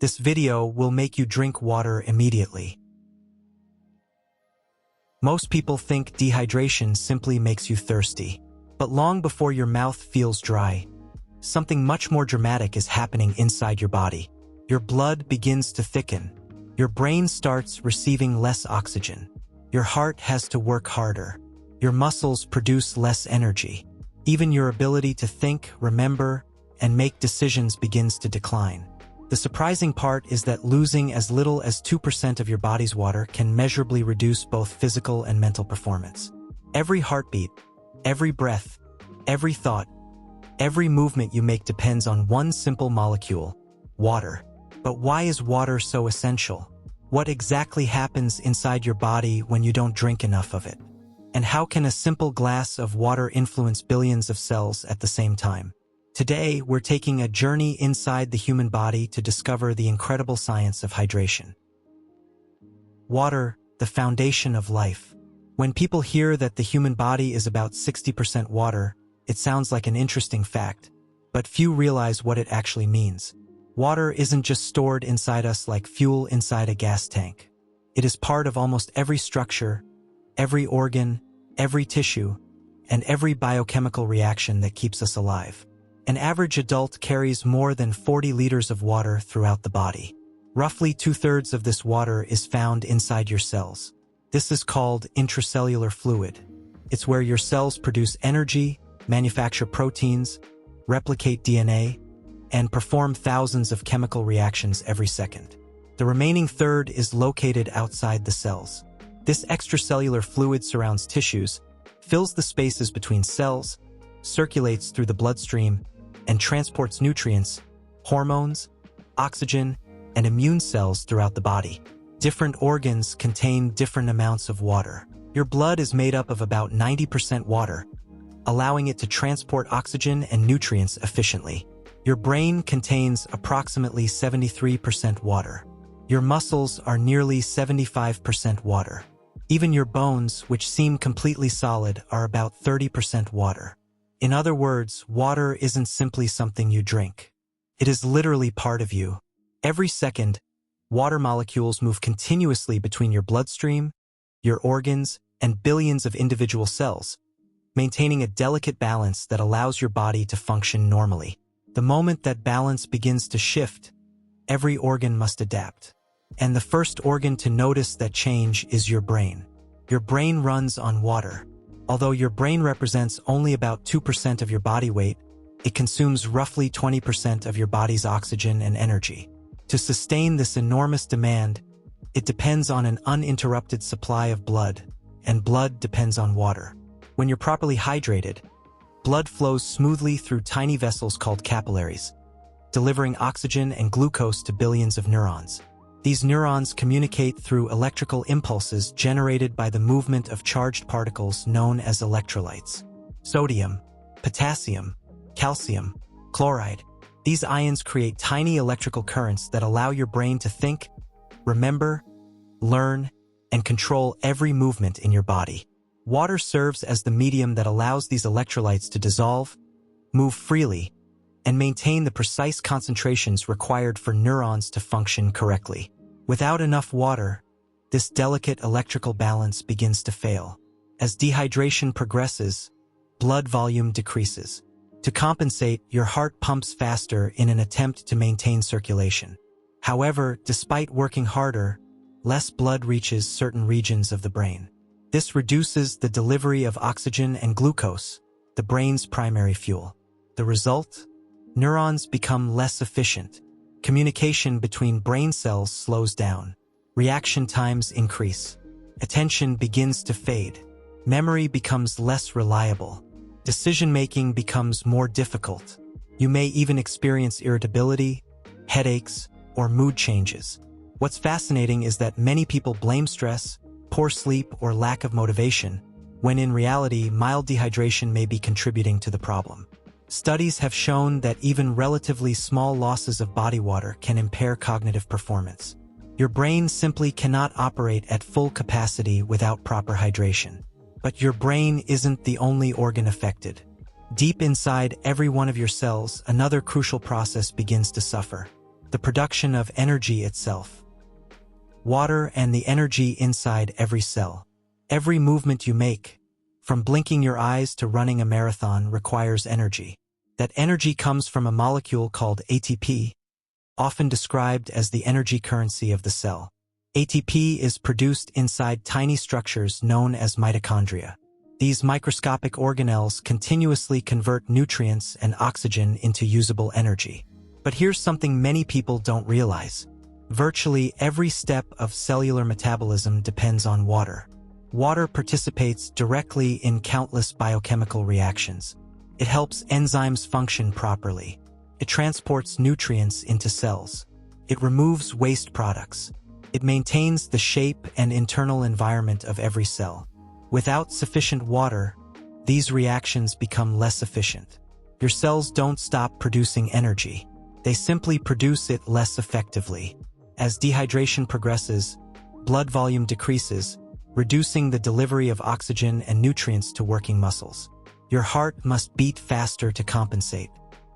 This video will make you drink water immediately. Most people think dehydration simply makes you thirsty. But long before your mouth feels dry, something much more dramatic is happening inside your body. Your blood begins to thicken. Your brain starts receiving less oxygen. Your heart has to work harder. Your muscles produce less energy. Even your ability to think, remember, and make decisions begins to decline. The surprising part is that losing as little as 2% of your body's water can measurably reduce both physical and mental performance. Every heartbeat, every breath, every thought, every movement you make depends on one simple molecule, water. But why is water so essential? What exactly happens inside your body when you don't drink enough of it? And how can a simple glass of water influence billions of cells at the same time? Today, we're taking a journey inside the human body to discover the incredible science of hydration. Water, the foundation of life. When people hear that the human body is about 60% water, it sounds like an interesting fact, but few realize what it actually means. Water isn't just stored inside us like fuel inside a gas tank. It is part of almost every structure, every organ, every tissue, and every biochemical reaction that keeps us alive. An average adult carries more than 40 liters of water throughout the body. Roughly 2/3 of this water is found inside your cells. This is called intracellular fluid. It's where your cells produce energy, manufacture proteins, replicate DNA, and perform thousands of chemical reactions every second. The remaining third is located outside the cells. This extracellular fluid surrounds tissues, fills the spaces between cells, circulates through the bloodstream, and transports nutrients, hormones, oxygen, and immune cells throughout the body. Different organs contain different amounts of water. Your blood is made up of about 90% water, allowing it to transport oxygen and nutrients efficiently. Your brain contains approximately 73% water. Your muscles are nearly 75% water. Even your bones, which seem completely solid, are about 30% water. In other words, water isn't simply something you drink. It is literally part of you. Every second, water molecules move continuously between your bloodstream, your organs, and billions of individual cells, maintaining a delicate balance that allows your body to function normally. The moment that balance begins to shift, every organ must adapt. And the first organ to notice that change is your brain. Your brain runs on water. Although your brain represents only about 2% of your body weight, it consumes roughly 20% of your body's oxygen and energy. To sustain this enormous demand, it depends on an uninterrupted supply of blood, and blood depends on water. When you're properly hydrated, blood flows smoothly through tiny vessels called capillaries, delivering oxygen and glucose to billions of neurons. These neurons communicate through electrical impulses generated by the movement of charged particles known as electrolytes. Sodium, potassium, calcium, chloride. These ions create tiny electrical currents that allow your brain to think, remember, learn, and control every movement in your body. Water serves as the medium that allows these electrolytes to dissolve, move freely, and maintain the precise concentrations required for neurons to function correctly. Without enough water, this delicate electrical balance begins to fail. As dehydration progresses, blood volume decreases. To compensate, your heart pumps faster in an attempt to maintain circulation. However, despite working harder, less blood reaches certain regions of the brain. This reduces the delivery of oxygen and glucose, the brain's primary fuel. The result? Neurons become less efficient. Communication between brain cells slows down. Reaction times increase. Attention begins to fade. Memory becomes less reliable. Decision-making becomes more difficult. You may even experience irritability, headaches, or mood changes. What's fascinating is that many people blame stress, poor sleep, or lack of motivation, when in reality, mild dehydration may be contributing to the problem. Studies have shown that even relatively small losses of body water can impair cognitive performance. Your brain simply cannot operate at full capacity without proper hydration. But your brain isn't the only organ affected. Deep inside every one of your cells, another crucial process begins to suffer: the production of energy itself. Water and the energy inside every cell. Every movement you make, from blinking your eyes to running a marathon, requires energy. That energy comes from a molecule called ATP, often described as the energy currency of the cell. ATP is produced inside tiny structures known as mitochondria. These microscopic organelles continuously convert nutrients and oxygen into usable energy. But here's something many people don't realize. Virtually every step of cellular metabolism depends on water. Water participates directly in countless biochemical reactions. It helps enzymes function properly. It transports nutrients into cells. It removes waste products. It maintains the shape and internal environment of every cell. Without sufficient water, these reactions become less efficient. Your cells don't stop producing energy. They simply produce it less effectively. As dehydration progresses, blood volume decreases, reducing the delivery of oxygen and nutrients to working muscles. Your heart must beat faster to compensate.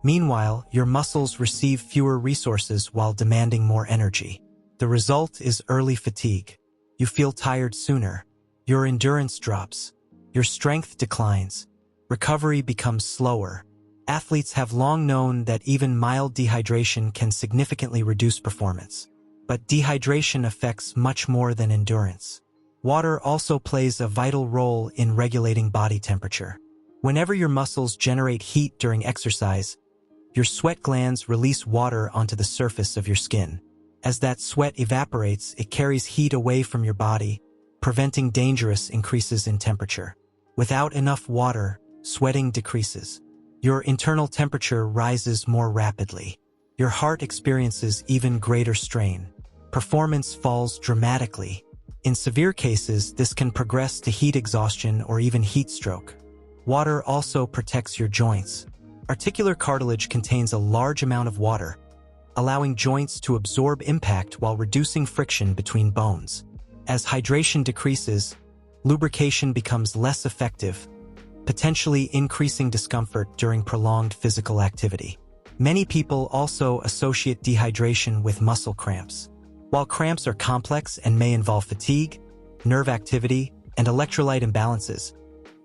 Meanwhile, your muscles receive fewer resources while demanding more energy. The result is early fatigue. You feel tired sooner. Your endurance drops. Your strength declines. Recovery becomes slower. Athletes have long known that even mild dehydration can significantly reduce performance. But dehydration affects much more than endurance. Water also plays a vital role in regulating body temperature. Whenever your muscles generate heat during exercise, your sweat glands release water onto the surface of your skin. As that sweat evaporates, it carries heat away from your body, preventing dangerous increases in temperature. Without enough water, sweating decreases. Your internal temperature rises more rapidly. Your heart experiences even greater strain. Performance falls dramatically. In severe cases, this can progress to heat exhaustion or even heat stroke. Water also protects your joints. Articular cartilage contains a large amount of water, allowing joints to absorb impact while reducing friction between bones. As hydration decreases, lubrication becomes less effective, potentially increasing discomfort during prolonged physical activity. Many people also associate dehydration with muscle cramps. While cramps are complex and may involve fatigue, nerve activity, and electrolyte imbalances,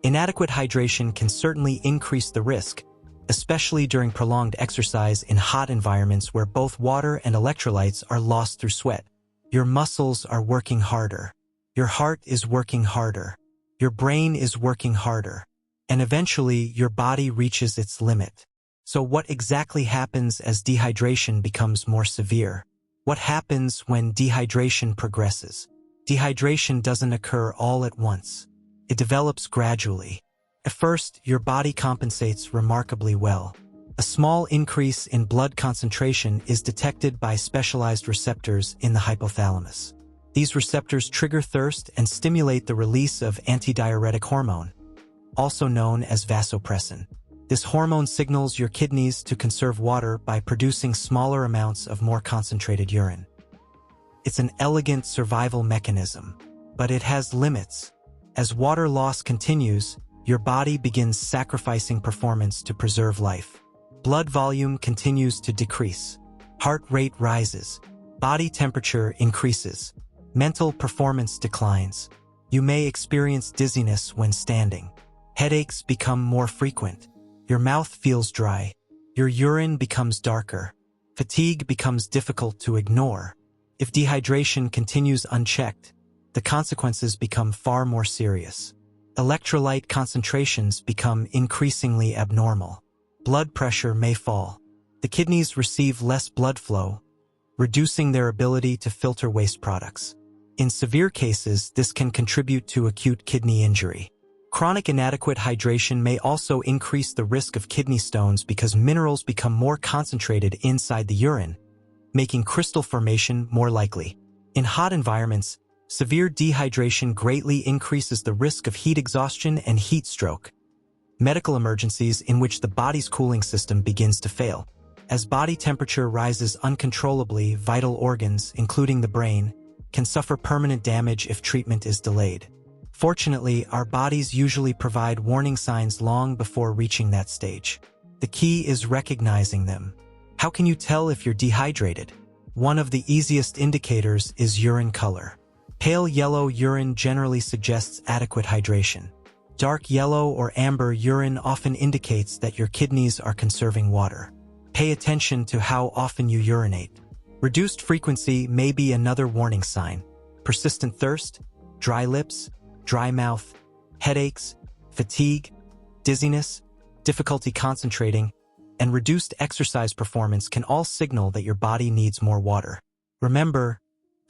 inadequate hydration can certainly increase the risk, especially during prolonged exercise in hot environments where both water and electrolytes are lost through sweat. Your muscles are working harder. Your heart is working harder. Your brain is working harder. And eventually, your body reaches its limit. So what exactly happens as dehydration becomes more severe? What happens when dehydration progresses? Dehydration doesn't occur all at once. It develops gradually. At first, your body compensates remarkably well. A small increase in blood concentration is detected by specialized receptors in the hypothalamus. These receptors trigger thirst and stimulate the release of antidiuretic hormone, also known as vasopressin. This hormone signals your kidneys to conserve water by producing smaller amounts of more concentrated urine. It's an elegant survival mechanism, but it has limits. As water loss continues, your body begins sacrificing performance to preserve life. Blood volume continues to decrease. Heart rate rises. Body temperature increases. Mental performance declines. You may experience dizziness when standing. Headaches become more frequent. Your mouth feels dry. Your urine becomes darker. Fatigue becomes difficult to ignore. If dehydration continues unchecked, the consequences become far more serious. Electrolyte concentrations become increasingly abnormal. Blood pressure may fall. The kidneys receive less blood flow, reducing their ability to filter waste products. In severe cases, this can contribute to acute kidney injury. Chronic inadequate hydration may also increase the risk of kidney stones because minerals become more concentrated inside the urine, making crystal formation more likely. In hot environments, severe dehydration greatly increases the risk of heat exhaustion and heat stroke, medical emergencies in which the body's cooling system begins to fail. As body temperature rises uncontrollably, vital organs, including the brain, can suffer permanent damage if treatment is delayed. Fortunately, our bodies usually provide warning signs long before reaching that stage. The key is recognizing them. How can you tell if you're dehydrated? One of the easiest indicators is urine color. Pale yellow urine generally suggests adequate hydration. Dark yellow or amber urine often indicates that your kidneys are conserving water. Pay attention to how often you urinate. Reduced frequency may be another warning sign. Persistent thirst, dry lips, dry mouth, headaches, fatigue, dizziness, difficulty concentrating, and reduced exercise performance can all signal that your body needs more water. Remember,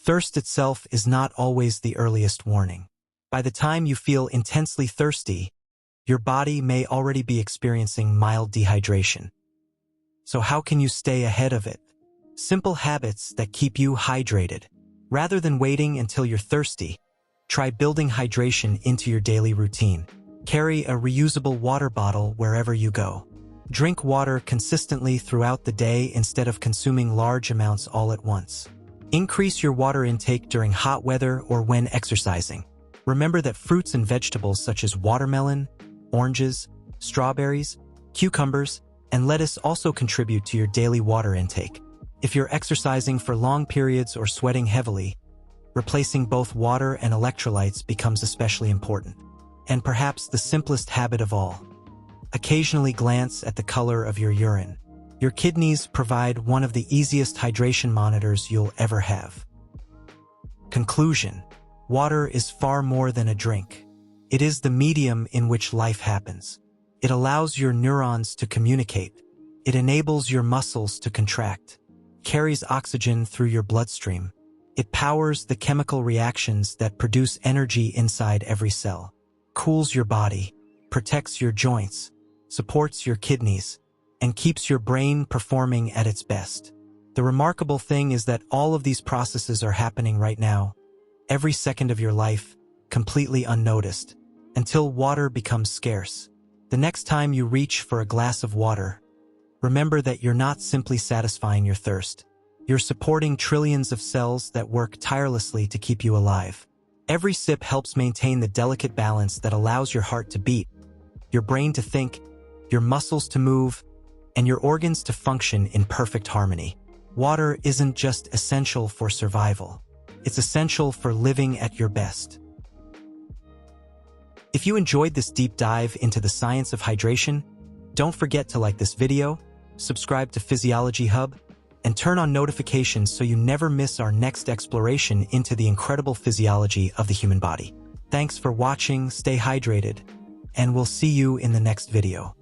thirst itself is not always the earliest warning. By the time you feel intensely thirsty, your body may already be experiencing mild dehydration. So how can you stay ahead of it? Simple habits that keep you hydrated. Rather than waiting until you're thirsty, try building hydration into your daily routine. Carry a reusable water bottle wherever you go. Drink water consistently throughout the day instead of consuming large amounts all at once. Increase your water intake during hot weather or when exercising. Remember that fruits and vegetables such as watermelon, oranges, strawberries, cucumbers, and lettuce also contribute to your daily water intake. If you're exercising for long periods or sweating heavily, replacing both water and electrolytes becomes especially important. And perhaps the simplest habit of all, occasionally glance at the color of your urine. Your kidneys provide one of the easiest hydration monitors you'll ever have. Conclusion: water is far more than a drink. It is the medium in which life happens. It allows your neurons to communicate. It enables your muscles to contract, carries oxygen through your bloodstream. It powers the chemical reactions that produce energy inside every cell, cools your body, protects your joints, supports your kidneys, and keeps your brain performing at its best. The remarkable thing is that all of these processes are happening right now, every second of your life, completely unnoticed, until water becomes scarce. The next time you reach for a glass of water, remember that you're not simply satisfying your thirst. You're supporting trillions of cells that work tirelessly to keep you alive. Every sip helps maintain the delicate balance that allows your heart to beat, your brain to think, your muscles to move, and your organs to function in perfect harmony. Water isn't just essential for survival. It's essential for living at your best. If you enjoyed this deep dive into the science of hydration, don't forget to like this video, subscribe to Physiology Hub, and turn on notifications so you never miss our next exploration into the incredible physiology of the human body. Thanks for watching, stay hydrated, and we'll see you in the next video.